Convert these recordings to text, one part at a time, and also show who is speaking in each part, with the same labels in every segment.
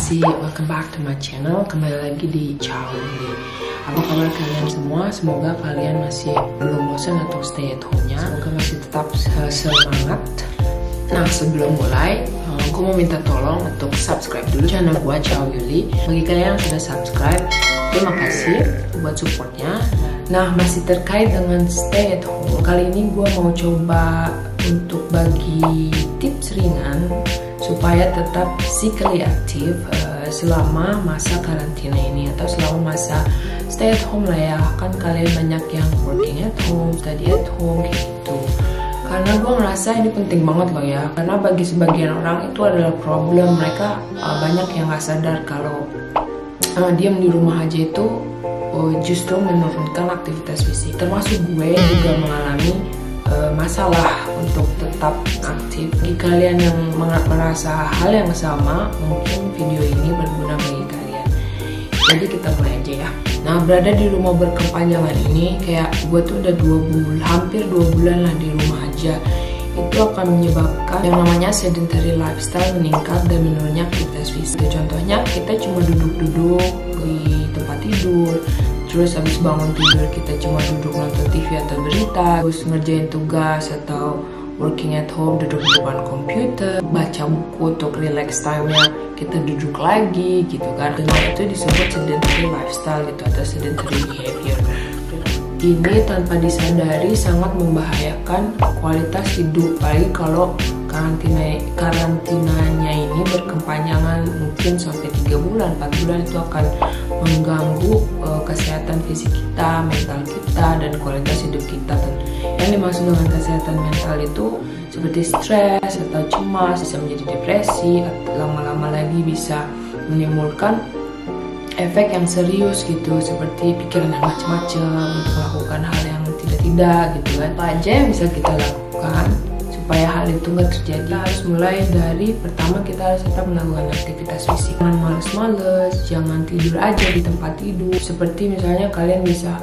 Speaker 1: kasih, welcome back to my channel. Kembali lagi di Ciao Willy. Apa kabar kalian semua? Semoga kalian masih belum bosan atau stay at home-nya. Semoga masih tetap semangat. Nah, sebelum mulai, aku mau minta tolong untuk subscribe dulu channel gua Ciao Willy. Bagi kalian yang sudah subscribe, terima kasih buat supportnya. Nah, masih terkait dengan stay at home. Kali ini gua mau coba untuk bagi tips ringan supaya tetap physically active selama masa karantina ini atau selama masa stay at home lah ya. Kan kalian banyak yang working at home, study at home gitu. Karena gue ngerasa ini penting banget loh ya. Karena bagi sebagian orang itu adalah problem. Mereka banyak yang gak sadar kalau diam di rumah aja itu justru menurunkan aktivitas fisik. Termasuk gue juga mengalami masalah untuk tetap aktif. Bagi kalian yang merasa hal yang sama, mungkin video ini berguna bagi kalian. Jadi kita mulai aja ya. Nah, berada di rumah berkepanjangan ini, kayak gue tuh udah hampir 2 bulan lah di rumah aja. Itu akan menyebabkan yang namanya sedentary lifestyle meningkat dan menurunnya aktivitas fisik. Contohnya kita cuma duduk-duduk di tempat tidur. Terus habis bangun tidur kita cuma duduk nonton TV atau berita, terus ngerjain tugas atau working at home duduk di depan komputer, baca buku untuk relax time-nya kita duduk lagi gitu kan. Dan itu disebut sedentary lifestyle gitu atau sedentary behavior. Ini tanpa disadari sangat membahayakan kualitas hidup, apalagi kalau karantinanya ini berkepanjangan mungkin sampai 3 bulan, 4 bulan. Itu akan mengganggu kesehatan fisik kita, mental kita, dan kualitas hidup kita. Yang dimaksud dengan kesehatan mental itu seperti stres atau cemas, bisa menjadi depresi, atau lama-lama lagi bisa menimbulkan efek yang serius gitu, seperti pikiran yang macam-macam, untuk melakukan hal yang tidak-tidak gitu kan. Apa aja yang bisa kita lakukan supaya hal itu nggak terjadi? Kita harus mulai dari pertama, kita harus tetap melakukan aktivitas fisik. Jangan males-males, jangan tidur aja di tempat tidur. Seperti misalnya kalian bisa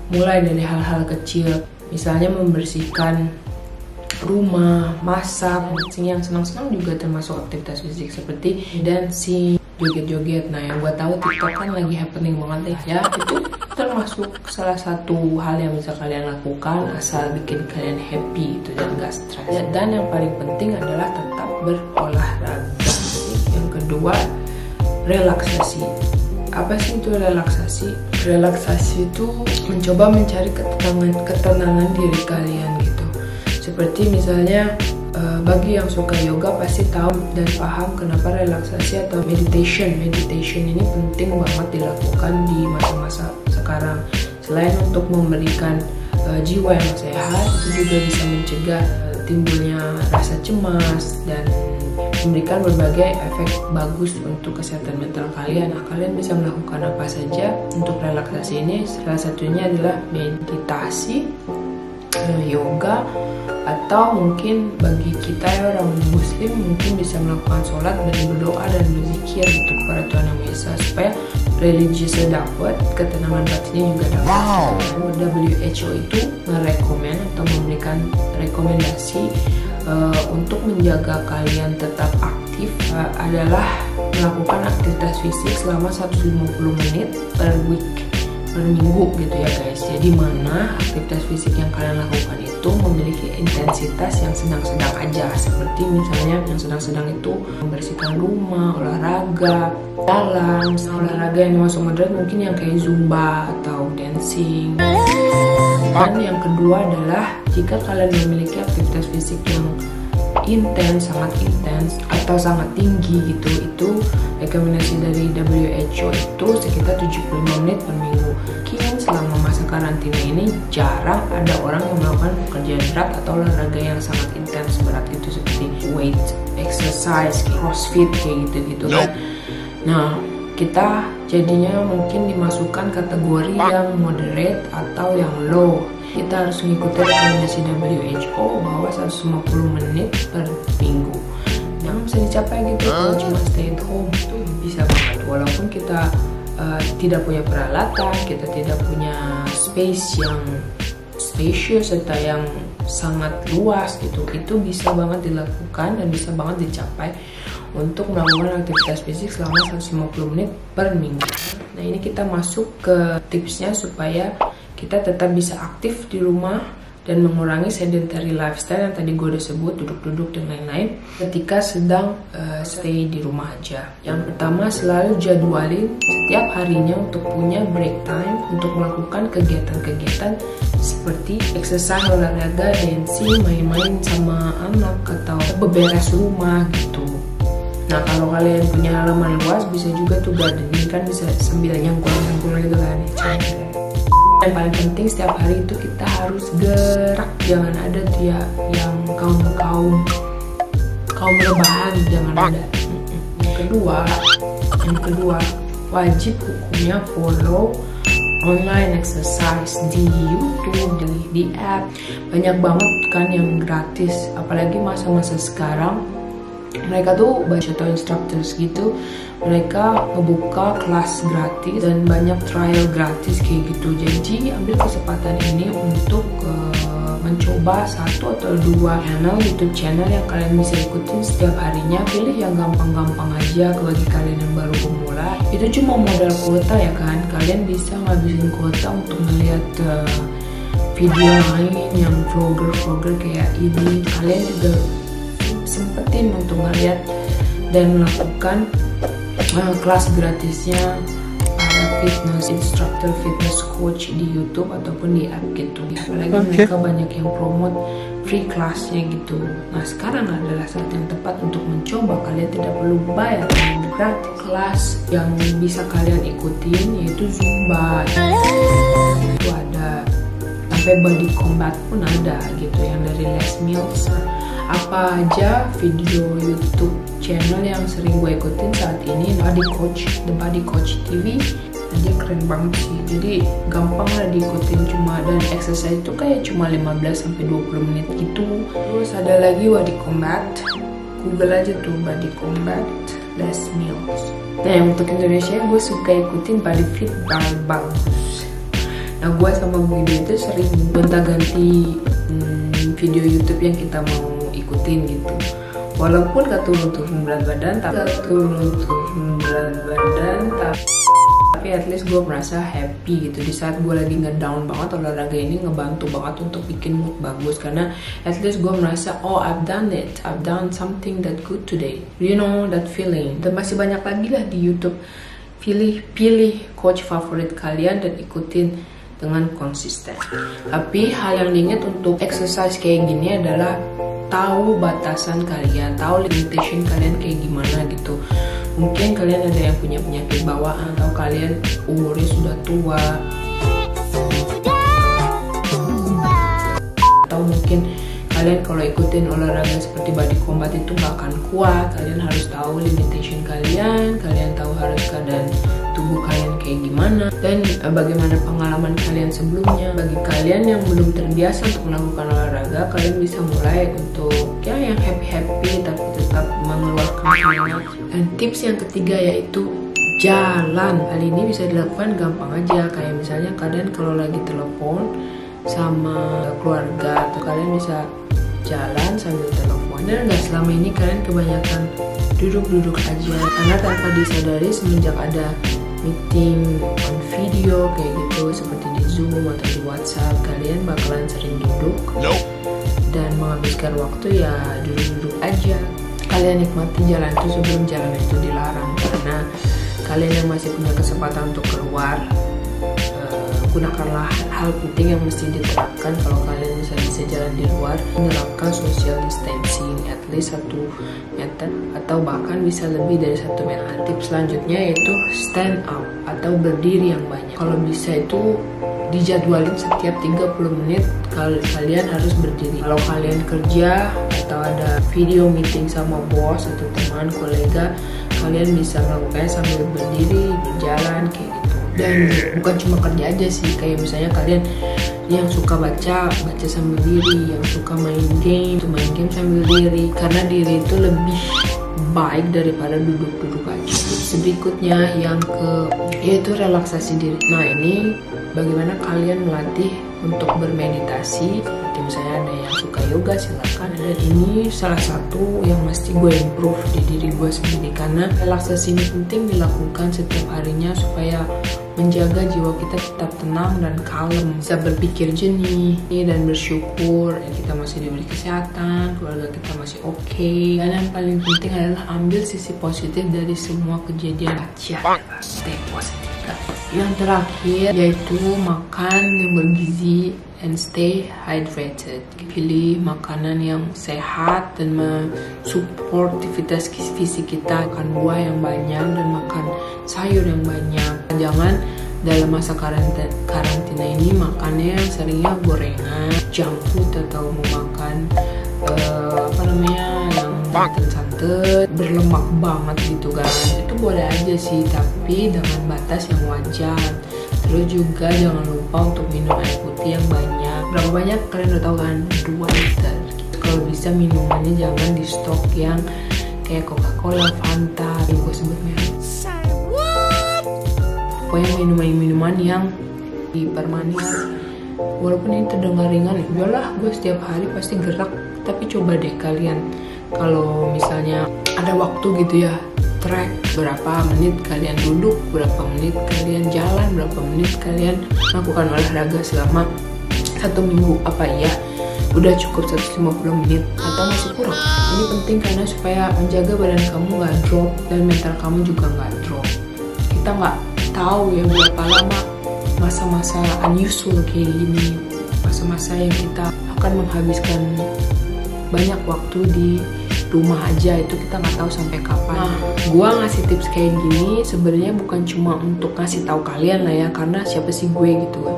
Speaker 1: mulai dari hal-hal kecil, misalnya membersihkan rumah, masak. Yang senang-senang juga termasuk aktivitas fisik, seperti dancing, joget-joget. Nah, yang gue tahu TikTok kan lagi happening banget ya. Itu termasuk salah satu hal yang bisa kalian lakukan asal bikin kalian happy itu dan gak stres. Dan yang paling penting adalah tetap berolahraga. Yang kedua, relaksasi. Apa sih itu relaksasi? Relaksasi itu mencoba mencari ketenangan diri kalian gitu. Seperti misalnya bagi yang suka yoga pasti tahu dan paham kenapa relaksasi atau meditation ini penting banget dilakukan di masa-masa sekarang. Selain untuk memberikan jiwa yang sehat, itu juga bisa mencegah timbulnya rasa cemas dan memberikan berbagai efek bagus untuk kesehatan mental kalian. Nah, kalian bisa melakukan apa saja untuk relaksasi ini. Salah satunya adalah meditasi, yoga, atau mungkin bagi kita ya orang muslim mungkin bisa melakukan sholat dan berdoa dan berzikir gitu kepada Tuhan Yang Maha Esa, supaya religiusnya dapat, ketenangan batinnya juga dapat. WHO itu merekomend atau memberikan rekomendasi untuk menjaga kalian tetap aktif adalah melakukan aktivitas fisik selama 150 menit per week, per minggu gitu ya guys. Jadi mana aktivitas fisik yang kalian lakukan itu memiliki intensitas yang sedang-sedang aja, seperti misalnya yang sedang-sedang itu membersihkan rumah, olahraga jalan. Olahraga yang masuk moderat mungkin yang kayak zumba atau dancing. Dan yang kedua adalah jika kalian memiliki aktivitas fisik yang sangat intens atau sangat tinggi gitu, itu rekomendasi dari WHO itu sekitar 75 menit per minggu. Mungkin selama masa karantina ini jarang ada orang yang melakukan pekerjaan berat atau olahraga yang sangat intens berat gitu, seperti weight exercise, crossfit kayak gitu kan. Nah, kita jadinya mungkin dimasukkan kategori yang moderate atau yang low. Kita harus mengikuti rekomendasi WHO bahwa 150 menit per minggu. Yang bisa dicapai gitu kalau cuma stay at home itu bisa banget. Walaupun kita tidak punya peralatan, kita tidak punya space yang spacious atau yang sangat luas gitu, itu bisa banget dilakukan dan bisa banget dicapai untuk melakukan aktivitas fisik selama 150 menit per minggu. Nah, ini kita masuk ke tipsnya supaya kita tetap bisa aktif di rumah dan mengurangi sedentary lifestyle yang tadi gue udah sebut, duduk-duduk dan lain-lain ketika sedang stay di rumah aja. Yang pertama, selalu jadwalin setiap harinya untuk punya break time untuk melakukan kegiatan-kegiatan seperti exercise, olahraga, dancing, main-main sama anak atau beberes rumah gitu. Nah, kalau kalian punya halaman luas bisa juga tuh gardening, kan bisa sambil nyangkul-nyangkul gitu kan. Yang paling penting setiap hari itu kita harus gerak, jangan ada tuh ya yang kaum rebahan, jangan ada. Yang kedua wajib hukumnya follow online exercise di YouTube, di app. Banyak banget kan yang gratis, apalagi masa-masa sekarang. Mereka tuh baca atau instructors gitu, mereka ngebuka kelas gratis dan banyak trial gratis kayak gitu. Jadi ambil kesempatan ini untuk mencoba 1 atau 2 YouTube channel yang kalian bisa ikutin setiap harinya. Pilih yang gampang-gampang aja bagi kalian yang baru pemula. Itu cuma modal kuota ya kan, kalian bisa ngabisin kuota untuk melihat video lain yang vlogger kayak ini. Kalian juga sempetin untuk melihat dan melakukan kelas gratisnya para fitness instructor, fitness coach di YouTube ataupun di app gitu. Apalagi mereka banyak yang promote free classnya gitu. Nah, sekarang adalah saat yang tepat untuk mencoba. Kalian tidak perlu bayar, gratis. Kelas yang bisa kalian ikutin yaitu Zumba, itu ada, sampai body combat pun ada gitu, yang dari Les Mills. Apa aja video YouTube channel yang sering gue ikutin saat ini, The Body Coach TV. Nah, dia keren banget sih, jadi gampang lah diikutin, dan exercise itu kayak cuma 15-20 menit gitu. Terus ada lagi Body Combat, Google aja tuh Body Combat Les Mills. Nah, yang untuk Indonesia gue suka ikutin Body Fit Bagus. Nah, gue sama Budi itu sering gonta-ganti video YouTube yang kita mau ikutin gitu. Walaupun gak turun berat badan, tapi at least gue merasa happy gitu. Di saat gue lagi ngedown banget, olahraga ini ngebantu banget untuk bikin mood bagus, karena at least gue merasa, oh I've done it, I've done something that good today, you know that feeling. Dan masih banyak lagi lah di YouTube. Pilih coach favorit kalian dan ikutin dengan konsisten. Tapi hal yang diingat untuk exercise kayak gini adalah tahu batasan kalian, tahu limitation kalian kayak gimana gitu. Mungkin kalian ada yang punya penyakit bawaan, atau kalian umurnya sudah tua, atau mungkin kalian kalau ikutin olahraga seperti body combat itu gak akan kuat. Kalian harus tahu limitation kalian tahu harus keadaan tubuh kalian kayak gimana, dan bagaimana pengalaman kalian sebelumnya. Bagi kalian yang belum terbiasa untuk melakukan olahraga, kalian bisa mulai untuk ya yang happy tapi tetap mengeluarkan keringat. Dan tips yang ketiga yaitu jalan. Hal ini bisa dilakukan gampang aja, kayak misalnya kalian kalau lagi telepon sama keluarga, atau kalian bisa jalan sambil telepon. Dan nggak selama ini kalian kebanyakan duduk-duduk aja, karena tanpa disadari semenjak ada meeting on video kayak gitu seperti di Zoom atau di WhatsApp, kalian bakalan sering duduk dan menghabiskan waktu ya duduk-duduk aja. Kalian nikmati jalan itu sebelum jalan itu dilarang, karena kalian yang masih punya kesempatan untuk keluar, gunakanlah hal penting yang mesti diterapkan. Kalau kalian bisa jalan di luar, menerapkan social distancing at least 1 meter atau bahkan bisa lebih dari 1 meter. Tips selanjutnya yaitu stand up atau berdiri yang banyak. Kalau bisa itu dijadwalin setiap 30 menit kalian harus berdiri. Kalau kalian kerja atau ada video meeting sama bos atau teman, kolega, kalian bisa melakukannya sambil berdiri, berjalan kayak gitu. Dan bukan cuma kerja aja sih, kayak misalnya kalian yang suka baca sambil diri, yang suka main game sambil diri, karena diri itu lebih baik daripada duduk-duduk aja. Berikutnya yaitu relaksasi diri. Nah, ini bagaimana kalian melatih untuk bermeditasi, seperti misalnya ada yang suka yoga silakan. Dan ini salah satu yang mesti gue improve di diri gue sendiri, karena relaksasi ini penting dilakukan setiap harinya supaya menjaga jiwa kita tetap tenang dan kalem, bisa berpikir jernih dan bersyukur kita masih diberi kesehatan, keluarga kita masih oke. Dan yang paling penting adalah ambil sisi positif dari semua kejadian aja, stay positif. Yang terakhir yaitu makan yang bergizi and stay hydrated. Pilih makanan yang sehat dan mensupport aktivitas fisik kita. Makan buah yang banyak dan makan sayur yang banyak. Jangan dalam masa karantina ini makannya yang seringnya gorengan, junk food, atau memakan yang santan berlemak banget gitu kan. Itu boleh aja sih, tapi dengan batas yang wajar. Terus juga jangan lupa untuk minum air putih yang banyak. Berapa banyak kalian udah tahu kan? 2 liter. Kalau bisa minumannya jangan di stok yang kayak Coca-Cola, Fanta, gue sebut merek. Pokoknya minuman yang dipermanis. Walaupun ini terdengar ringan, udahlah gue setiap hari pasti gerak. Tapi coba deh kalian, kalau misalnya ada waktu gitu ya, track berapa menit kalian duduk, berapa menit kalian jalan, berapa menit kalian melakukan olahraga selama 1 minggu. Apa iya udah cukup 150 menit atau masih kurang? Ini penting karena supaya menjaga badan kamu nggak drop dan mental kamu juga nggak drop. Kita nggak tahu ya berapa lama masa-masa unusual kayak gini, masa-masa yang kita akan menghabiskan banyak waktu di rumah aja, itu kita nggak tahu sampai kapan. Gua ngasih tips kayak gini sebenarnya bukan cuma untuk ngasih tahu kalian lah ya, karena siapa sih gue gitu kan.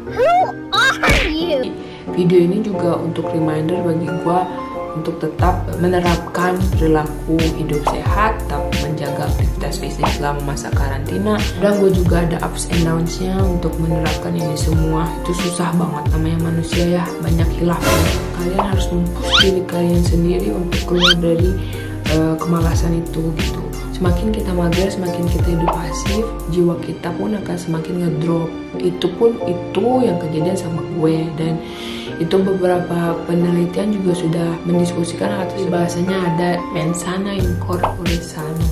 Speaker 2: Who are you?
Speaker 1: Video ini juga untuk reminder bagi gua untuk tetap menerapkan perilaku hidup sehat, tetap menjaga aktivitas fisik selama masa karantina. Dan gue juga ada ups and downs-nya untuk menerapkan ini semua. Itu susah banget, namanya manusia ya, banyak hilafnya. Kalian harus mempush diri kalian sendiri untuk keluar dari kemalasan itu gitu. Semakin kita mager, semakin kita hidup pasif, jiwa kita pun akan semakin ngedrop. Itu yang kejadian sama gue, dan itu beberapa penelitian juga sudah mendiskusikan atas bahasanya ada mens sana in corpore sano.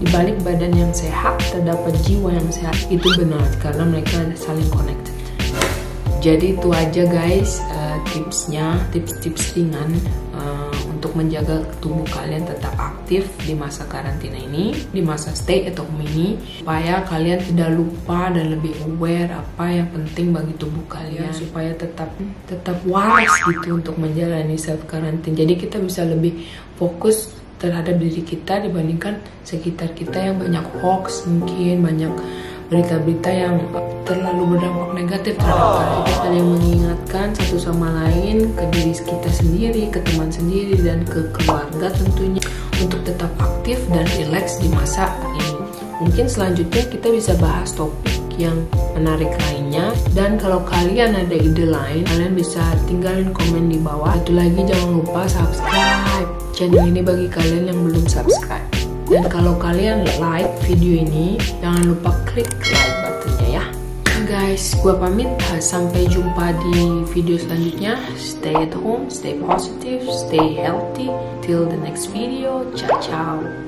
Speaker 1: Di balik badan yang sehat terdapat jiwa yang sehat. Itu benar karena mereka saling connected. Jadi itu aja guys, tipsnya, tips-tips ringan untuk menjaga tubuh kalian tetap aktif di masa karantina ini, di masa stay at home ini, supaya kalian tidak lupa dan lebih aware apa yang penting bagi tubuh kalian, supaya tetap waras gitu untuk menjalani self karantina. Jadi kita bisa lebih fokus terhadap diri kita dibandingkan sekitar kita yang banyak hoax, mungkin banyak berita-berita yang terlalu berdampak negatif terhadap kita. Kita saling mengingatkan satu sama lain, ke diri kita sendiri, ke teman sendiri, dan ke keluarga tentunya, untuk tetap aktif dan rileks di masa ini. Mungkin selanjutnya kita bisa bahas topik yang menarik lainnya. Dan kalau kalian ada ide lain, kalian bisa tinggalin komen di bawah. Satu lagi, jangan lupa subscribe channel ini bagi kalian yang belum subscribe. Dan kalau kalian like video ini, jangan lupa klik like buttonnya ya. Guys, gua pamit. Sampai jumpa di video selanjutnya. Stay at home, stay positive, stay healthy. Till the next video. Ciao, ciao.